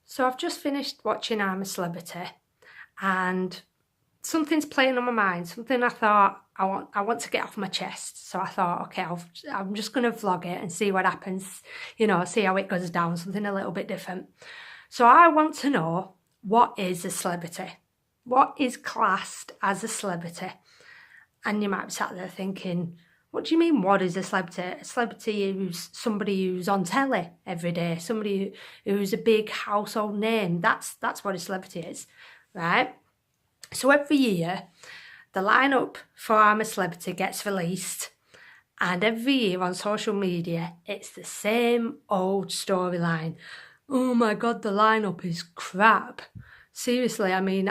So I've just finished watching I'm a Celebrity, and something's playing on my mind, something I thought I want to get off my chest. So I thought, okay, I'm just going to vlog it and see what happens, see how it goes down, something a little bit different. So I want to know, what is a celebrity? What is classed as a celebrity? And you might be sat there thinking, what do you mean, what is a celebrity? A celebrity is somebody who's on telly every day, somebody who's a big household name. That's what a celebrity is, right? So every year, the lineup for I'm a Celebrity gets released, and every year on social media, it's the same old storyline. Oh my God, the lineup is crap. Seriously, I mean,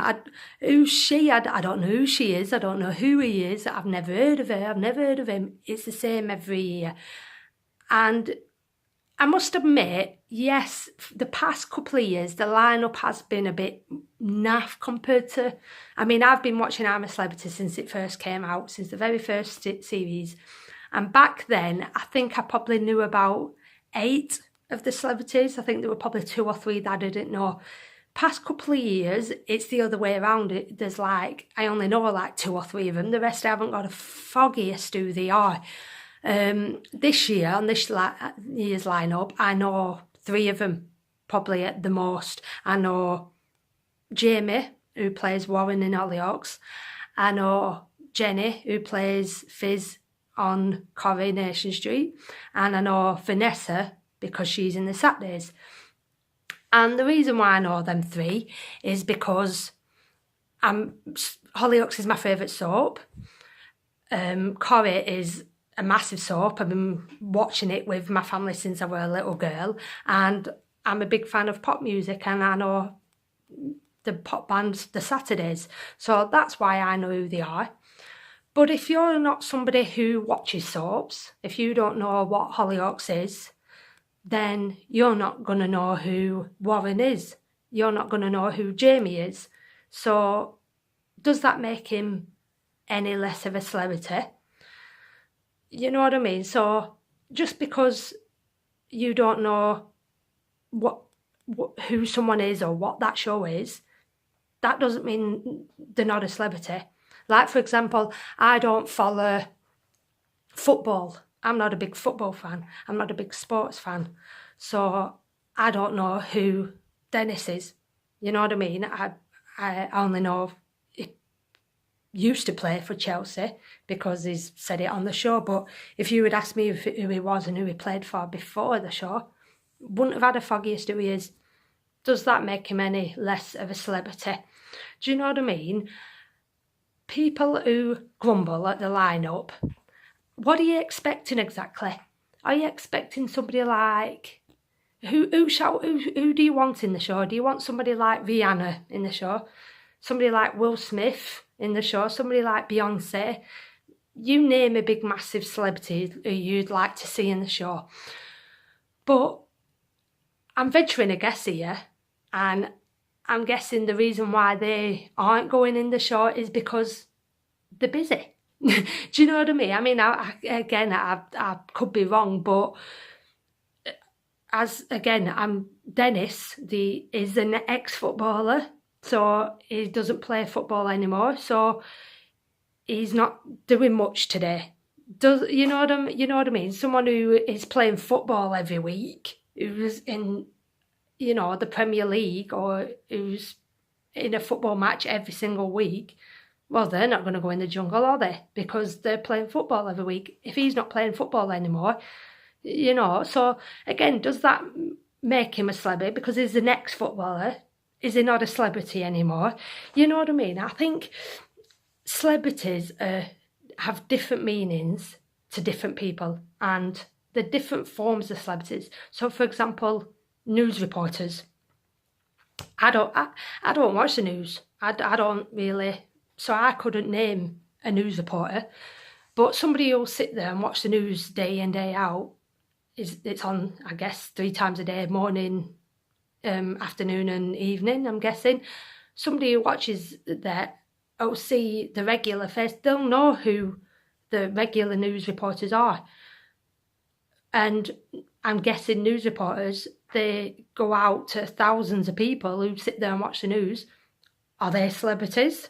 who's she? I don't know who she is. I don't know who he is. I've never heard of her. I've never heard of him. It's the same every year. And I must admit, yes, the past couple of years, the lineup has been a bit naff compared to... I mean, I've been watching I'm a Celebrity since it first came out, since the very first series. And back then, I think I probably knew about 8 of the celebrities. I think there were probably 2 or 3 that I didn't know. Past couple of years, it's the other way around. There's I only know 2 or 3 of them. The rest I haven't got a foggiest who they are. This year, on this year's lineup, I know 3 of them, probably at the most. I know Jamie, who plays Warren in Hollyoaks. I know Jenny, who plays Fizz on Coronation Street. And I know Vanessa, because she's in the Saturdays. And the reason why I know them 3 is because Hollyoaks is my favourite soap. Corrie is a massive soap. I've been watching it with my family since I was a little girl, and I'm a big fan of pop music, and I know the pop bands, the Saturdays, so that's why I know who they are. But if you're not somebody who watches soaps, if you don't know what Hollyoaks is, then you're not going to know who Warren is. You're not going to know who Jamie is. So does that make him any less of a celebrity? You know what I mean? So just because you don't know who someone is or what that show is, that doesn't mean they're not a celebrity. Like, for example, I don't follow football. I'm not a big football fan. I'm not a big sports fan. So I don't know who Dennis is. You know what I mean? I only know he used to play for Chelsea because he's said it on the show. But if you had asked me who he was and who he played for before the show, wouldn't have had a foggiest who he is. Does that make him any less of a celebrity? Do you know what I mean? People who grumble at the lineup, what are you expecting exactly? Are you expecting somebody like... Who do you want in the show? Do you want somebody like Rihanna in the show? Somebody like Will Smith in the show? Somebody like Beyonce? You name a big, massive celebrity who you'd like to see in the show. But I'm venturing a guess here, and I'm guessing the reason why they aren't going in the show is because they're busy. Do you know what I mean? I mean, I could be wrong, but I'm Dennis. Is an ex-footballer, so he doesn't play football anymore. So he's not doing much today. You know what I mean? Someone who is playing football every week, who's in, the Premier League, or who's in a football match every single week. Well, they're not going to go in the jungle, are they? Because they're playing football every week. If he's not playing football anymore, so again, does that make him a celebrity because he's the ex-footballer? Is he not a celebrity anymore? You know what I mean? I think celebrities have different meanings to different people, and the different forms of celebrities. So, for example, news reporters. I don't watch the news. I don't really... So I couldn't name a news reporter, but somebody who'll sit there and watch the news day in, day out, it's on, I guess, 3 times a day, morning, afternoon and evening, I'm guessing. Somebody who watches that, will see the regular face, they'll know who the regular news reporters are. And I'm guessing news reporters, they go out to thousands of people who sit there and watch the news. Are they celebrities?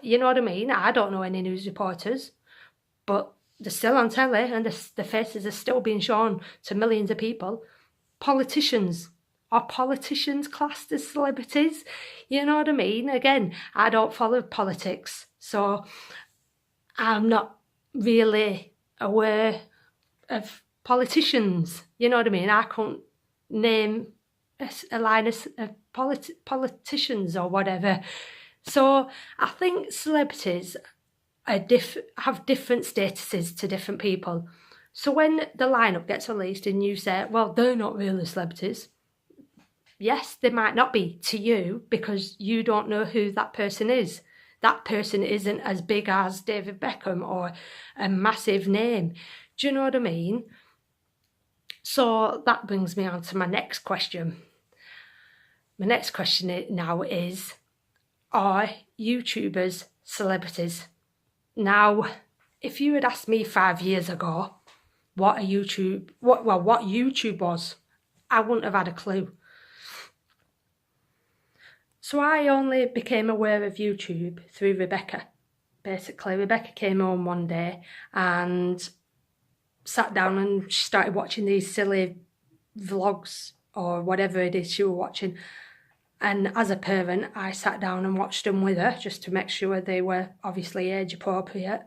You know what I mean? I don't know any news reporters, but they're still on telly and the faces are still being shown to millions of people. Politicians. Are politicians classed as celebrities? You know what I mean? Again, I don't follow politics, so I'm not really aware of politicians. You know what I mean? I can't name a line of politicians or whatever. So I think celebrities have different statuses to different people. So when the lineup gets released and you say, well, they're not really celebrities. Yes, they might not be to you because you don't know who that person is. That person isn't as big as David Beckham or a massive name. Do you know what I mean? So that brings me on to my next question. My next question now is, are YouTubers celebrities? Now, if you had asked me 5 years ago what YouTube was, I wouldn't have had a clue. So I only became aware of YouTube through Rebecca. Basically, Rebecca came home one day and sat down and she started watching these silly vlogs or whatever it is she was watching. And as a parent, I sat down and watched them with her just to make sure they were obviously age appropriate.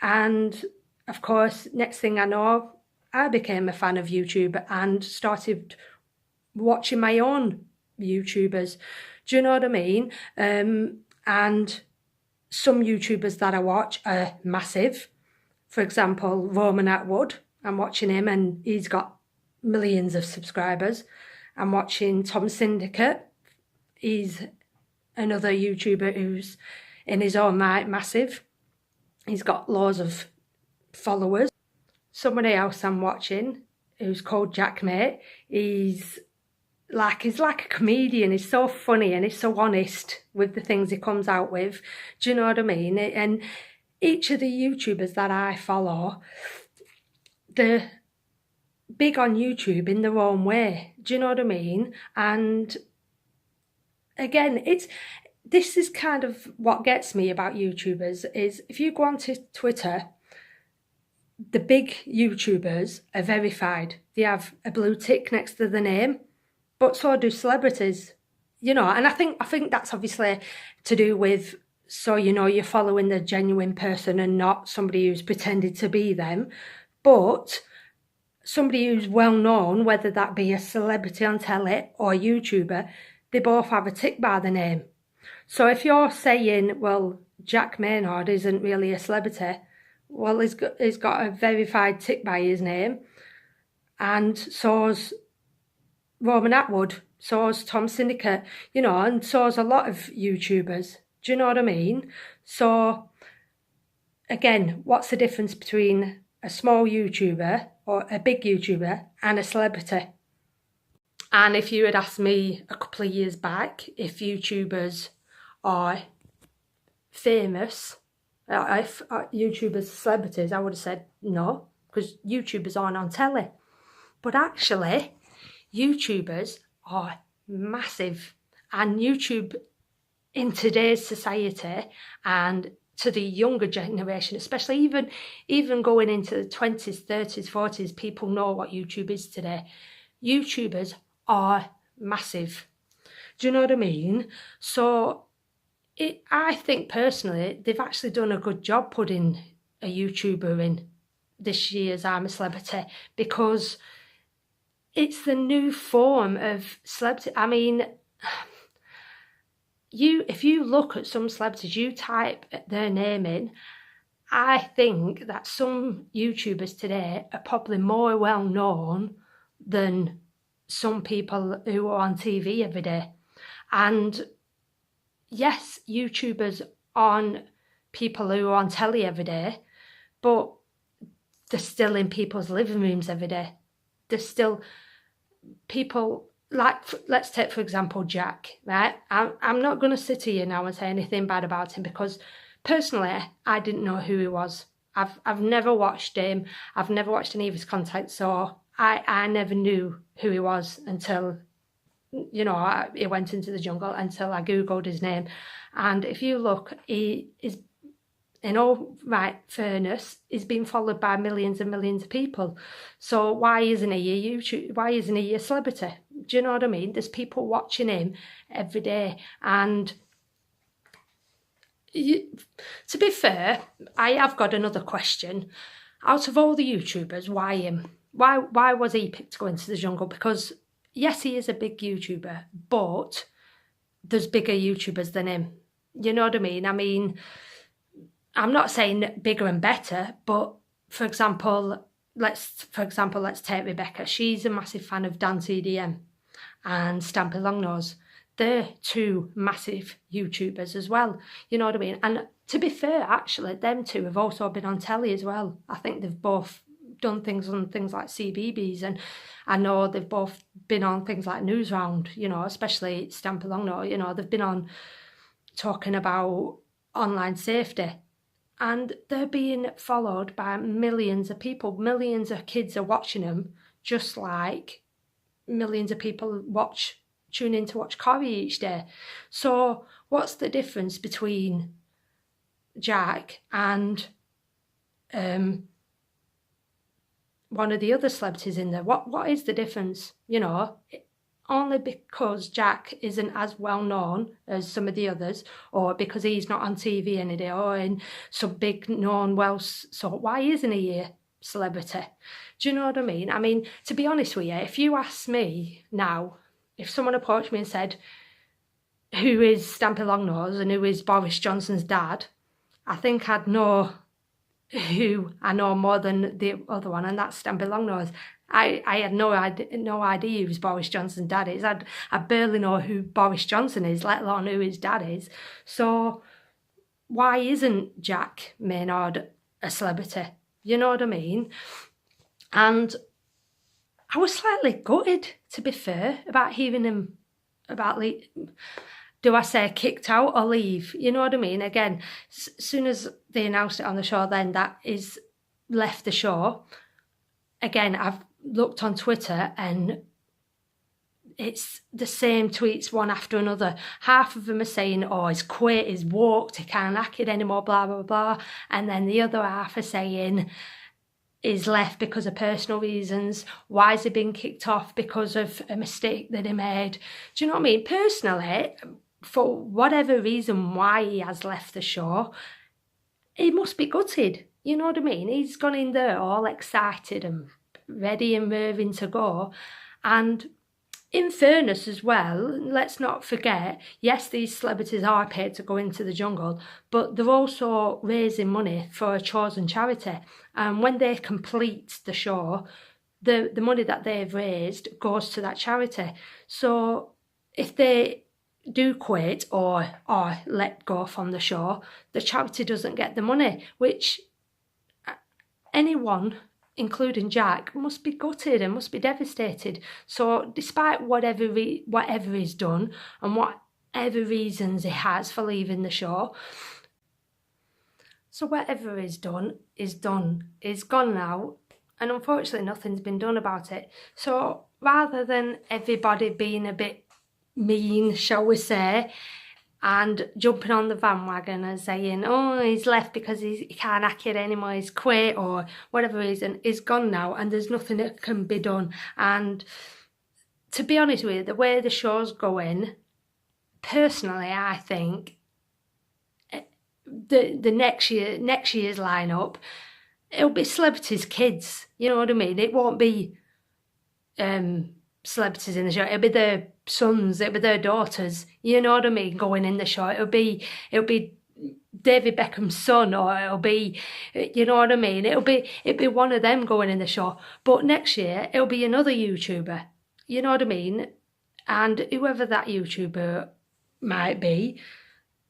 And of course, next thing I know, I became a fan of YouTube and started watching my own YouTubers. Do you know what I mean? And some YouTubers that I watch are massive. For example, Roman Atwood. I'm watching him and he's got millions of subscribers. I'm watching Tom Syndicate. He's another YouTuber who's in his own right massive. He's got loads of followers. Somebody else I'm watching who's called Jack Mate. He's like a comedian. He's so funny and he's so honest with the things he comes out with. Do you know what I mean? And each of the YouTubers that I follow, they're big on YouTube in their own way. Do you know what I mean? And again, this is kind of what gets me about YouTubers is if you go onto Twitter, the big YouTubers are verified. They have a blue tick next to the name, but so do celebrities, you know. And I think that's obviously to do with, so you know you're following the genuine person and not somebody who's pretended to be them. But somebody who's well known, whether that be a celebrity on telly or a YouTuber, they both have a tick by the name. So if you're saying, well, Jack Maynard isn't really a celebrity, well, he's got a verified tick by his name, and so's Roman Atwood, so's Tom Syndicate, you know, and so's a lot of YouTubers. Do you know what I mean? So, again, what's the difference between a small YouTuber or a big YouTuber and a celebrity? And if you had asked me a couple of years back if YouTubers are famous, if YouTubers are celebrities, I would have said no, because YouTubers aren't on telly. But actually, YouTubers are massive, and YouTube in today's society and to the younger generation, especially even going into the 20s, 30s, 40s, people know what YouTube is today. YouTubers are massive. Do you know what I mean? So I think personally they've actually done a good job putting a YouTuber in this year's I'm a Celebrity, because it's the new form of celebrity. I mean, if you look at some celebrities, you type their name in, I think that some YouTubers today are probably more well known than some people who are on TV every day. And yes, YouTubers aren't people who are on telly every day, but they're still in people's living rooms every day. They're still people, like, let's take for example Jack, right? I'm not going to sit here now and say anything bad about him, because personally I didn't know who he was. I've never watched him. I've never watched any of his content, so I never knew who he was until, you know, he went into the jungle, until I Googled his name. And if you look, he is, in all right fairness, he's been followed by millions and millions of people. So why isn't he a YouTube? Why isn't he a celebrity? Do you know what I mean? There's people watching him every day. And to be fair, I have got another question. Out of all the YouTubers, why him? Why was he picked to go into the jungle? Because yes, he is a big YouTuber, but there's bigger YouTubers than him. You know what I mean? I mean, I'm not saying bigger and better, but for example, let's take Rebecca. She's a massive fan of Dance EDM and Stampy Longnose. They're two massive YouTubers as well. You know what I mean? And to be fair, actually, them two have also been on telly as well. I think they've both done things on things like CBeebies, and I know they've both been on things like Newsround, you know, especially Stampy Longnose. You know, they've been on talking about online safety. And they're being followed by millions of people. Millions of kids are watching them, just like millions of people tune in to watch Corrie each day. So what's the difference between Jack and one of the other celebrities in there? What is the difference? You know, only because Jack isn't as well known as some of the others, or because he's not on TV any day, or in some big known so why isn't he a celebrity? Do you know what I mean? I mean, to be honest with you, if you ask me now, if someone approached me and said, who is Stampy Longnose and who is Boris Johnson's dad, I think I'd know who I know more than the other one, and that's Stampy Longnose. I had no idea who Boris Johnson's dad is. I barely know who Boris Johnson is, let alone who his dad is. So why isn't Jack Maynard a celebrity? You know what I mean? And I was slightly gutted, to be fair, about hearing him do I say kicked out or leave? You know what I mean? Again, as soon as they announced it on the show, then that is left the show. Again, I've looked on Twitter and it's the same tweets one after another. Half of them are saying, oh, he's quit, he's walked, he can't act it anymore, blah, blah, blah. And then the other half are saying he's left because of personal reasons. Why has he been kicked off? Because of a mistake that he made. Do you know what I mean? Personally, for whatever reason why he has left the show, he must be gutted. You know what I mean? He's gone in there all excited and ready and moving to go. And in fairness as well, let's not forget, yes, these celebrities are paid to go into the jungle, but they're also raising money for a chosen charity. And when they complete the show, the money that they've raised goes to that charity. So if they do quit or let go from the show, the charity doesn't get the money, which anyone, including Jack, must be gutted and must be devastated. So despite whatever he's done and whatever reasons he has for leaving the show, so whatever he's done is done. He's gone now, and unfortunately nothing's been done about it. So rather than everybody being a bit mean, shall we say, and jumping on the bandwagon and saying, oh, he's left because he can't act it anymore, he's quit or whatever reason, he's gone now and there's nothing that can be done. And to be honest with you, the way the show's going, personally, I think the next year's lineup, it'll be celebrities' kids. You know what I mean? It won't be celebrities in the show. It'll be their sons, it'll be their daughters. You know what I mean? Going in the show, it'll be David Beckham's son, or it'll be, you know what I mean? It'll be one of them going in the show. But next year, it'll be another YouTuber. You know what I mean? And whoever that YouTuber might be,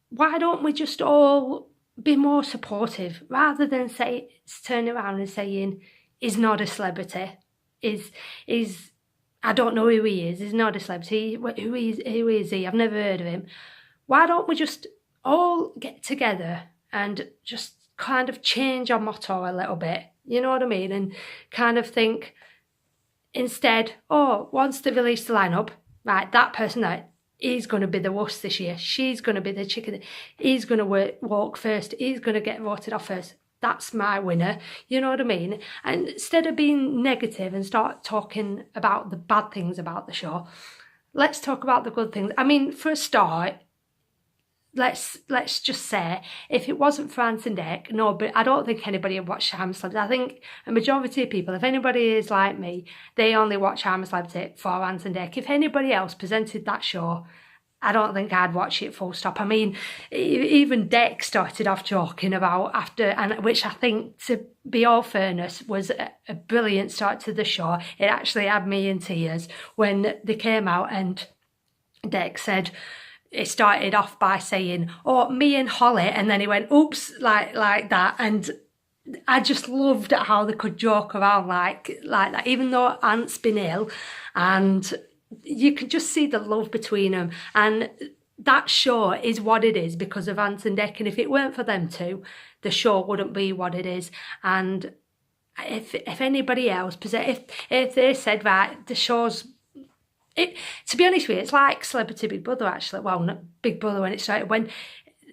why don't we just all be more supportive rather than turn around and saying he's not a celebrity, is I don't know who he is, he's not a celebrity, who is he? I've never heard of him. Why don't we just all get together and just kind of change our motto a little bit, you know what I mean? And kind of think, instead, once they release the lineup, right, that person that is going to be the worst this year, she's going to be the chicken, he's going to walk first, he's going to get voted off first. That's my winner, you know what I mean? And instead of being negative and start talking about the bad things about the show, let's talk about the good things. I mean, for a start, let's just say, if it wasn't for Ant and Dec, no, but I don't think anybody would watch I'm a Celebrity. I think a majority of people, if anybody is like me, they only watch I'm a Celebrity for Ant and Dec. If anybody else presented that show, I don't think I'd watch it full stop. I mean, even Dec started off joking about after, and which I think, to be all fairness, was a brilliant start to the show. It actually had me in tears when they came out and Dec said, it started off by saying, me and Holly, and then he went, oops, like that. And I just loved how they could joke around like that, even though Ant's been ill, and you could just see the love between them. And that show is what it is because of Ant and Dec, and if it weren't for them two, the show wouldn't be what it is. And if anybody else, if they said, right, the show's, to be honest with you, it's like Celebrity Big Brother, actually. Well, not Big Brother when it started, when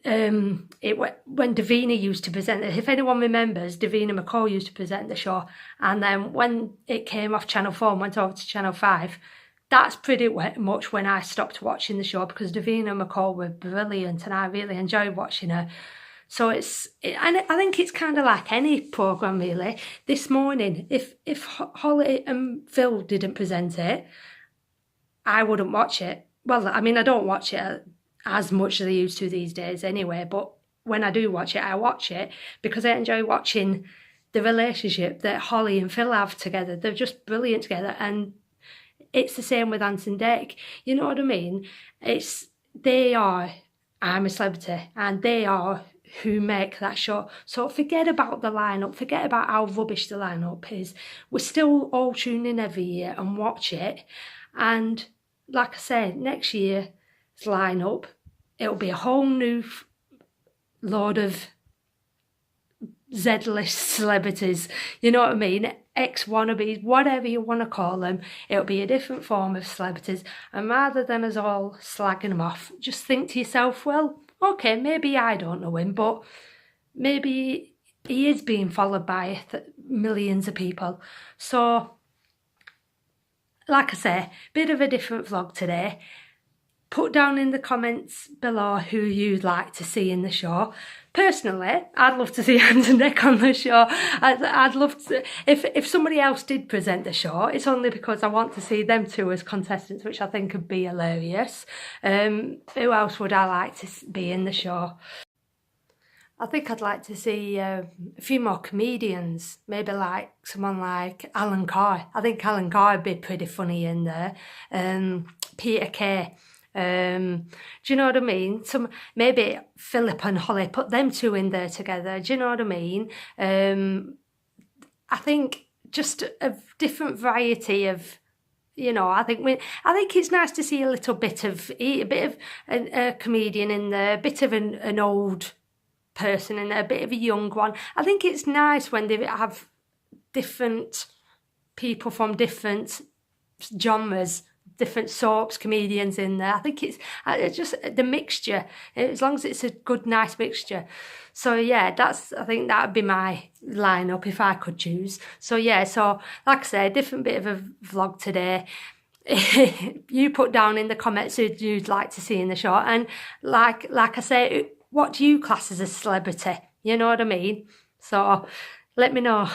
Davina used to present it. If anyone remembers, Davina McCall used to present the show, and then when it came off Channel 4 and went over to Channel 5, that's pretty much when I stopped watching the show, because Davina McCall were brilliant and I really enjoyed watching her. So and I think it's kind of like any programme, really. This morning, if Holly and Phil didn't present it, I wouldn't watch it. Well, I mean, I don't watch it as much as I used to these days anyway, but when I do watch it, I watch it because I enjoy watching the relationship that Holly and Phil have together. They're just brilliant together, and it's the same with Ant and Dec. You know what I mean? They are I'm a Celebrity, and they are who make that show. So forget about the lineup, forget about how rubbish the lineup is. We're still all tune in every year and watch it. And like I said, next year's lineup, it'll be a whole new load of Z-list celebrities, you know what I mean? Ex-wannabes, whatever you want to call them. It'll be a different form of celebrities. And rather than us all slagging them off, just think to yourself, well, okay, maybe I don't know him, but maybe he is being followed by millions of people. So, like I say, bit of a different vlog today. Put down in the comments below who you'd like to see in the show. Personally, I'd love to see Ant and Dec on the show. I'd love to, if somebody else did present the show, it's only because I want to see them two as contestants, which I think would be hilarious. Who else would I like to be in the show? I think I'd like to see a few more comedians, maybe like someone like Alan Carr. I think Alan Carr would be pretty funny in there. Peter Kay. Do you know what I mean? Maybe Philip and Holly, put them two in there together. Do you know what I mean? I think just a different variety of, you know, I think it's nice to see a bit of a comedian in there, a bit of an old person in there, a bit of a young one. I think it's nice when they have different people from different genres, different soaps, comedians in there. I think it's just the mixture, as long as it's a good, nice mixture. So yeah, I think that would be my lineup if I could choose. So yeah, so like I said, different bit of a vlog today. You put down in the comments who you'd like to see in the show, and like I say, what do you class as a celebrity? You know what I mean? So let me know.